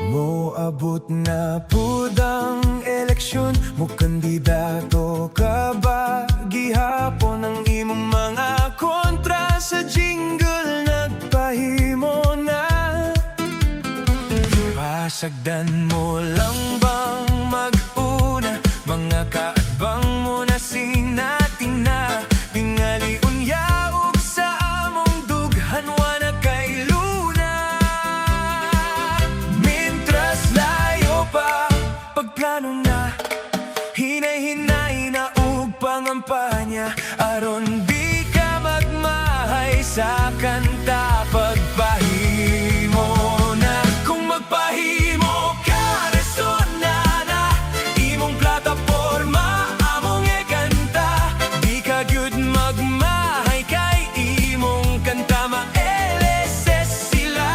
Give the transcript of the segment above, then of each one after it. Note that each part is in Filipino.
Moabot na pudang eleksyon, mo kandidato ka ba? Gihapon ang imong mga kontra sa jingle nagpahimo na. Pasagdan mo lang bang mag-una, mga kaadbang mo na sinating na. Tingali unya ug sa among dughan na kay luna. Mintras layo pa, pagplano na, hinay-hinay na ug pangampanya, aron di ka magmahay sa kanta pagpahimo na. Kung magpahimo ka, resona na, imong plataporma among ikanta. Di ka gyud magmahay kay imong kanta, ma-LSS sila.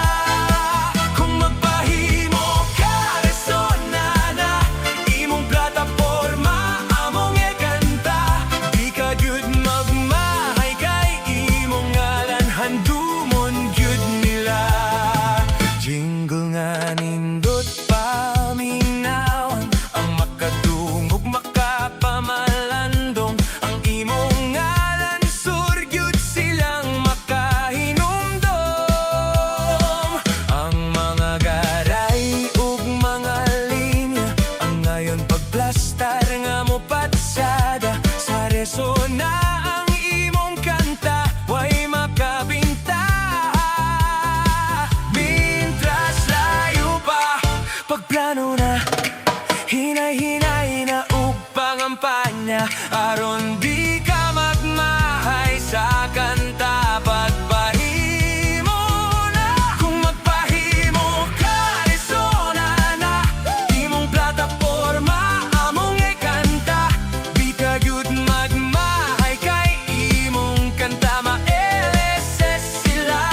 Kung magpahimo ka, resona na, imong plataporma among ikanta. Di ka gyud magmahay kay imong ngalan, handumon gyud nila. Jingle nga nindot paminawan, ang makadungog makapamalandong. Ang imong ngalan surgyud silang makahinumdom. Ang mga garay ug mga linya, ang ngayon pagplastar nga mo patsada. Sa resona ang imong kanta, way makabinta. Mintras layo pa, pagplano na, hinay-hinay na ug pangampanya, aron di ka magmahay sa kanta pagpahimo na. Kung magpahimo ka, resona na, imong plataporma among ikanta. Di ka gyud magmahay kay imong kanta, ma-LSS sila.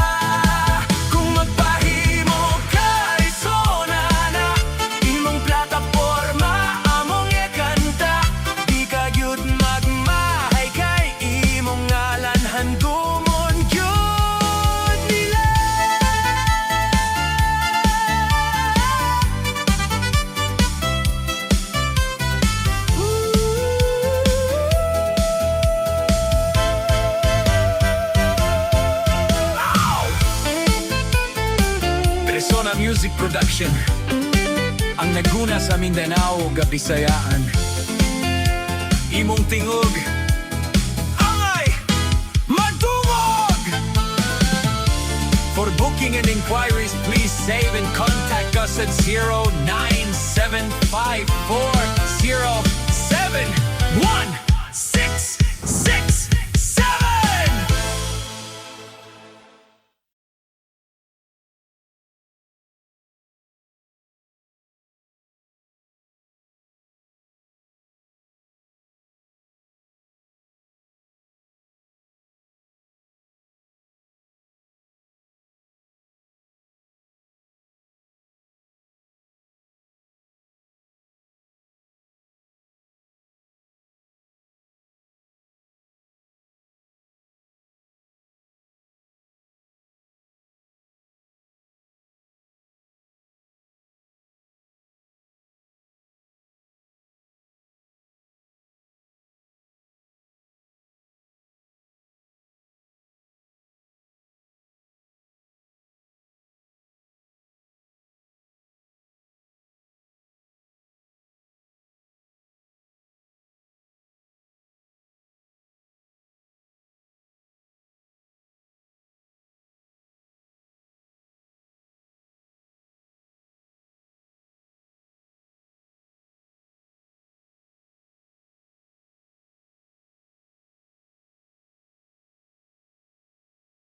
Kung magpahimo ka, resona na, imong plataporma among ikanta. Di ka gyud magmahay kay imong ngalan, handumon gyud nila. Persona Music Production, ang naguna sa Mindanao ug Bisayaan. Imong tingog, angay madungog! For booking and inquiries, please save and contact us at 097540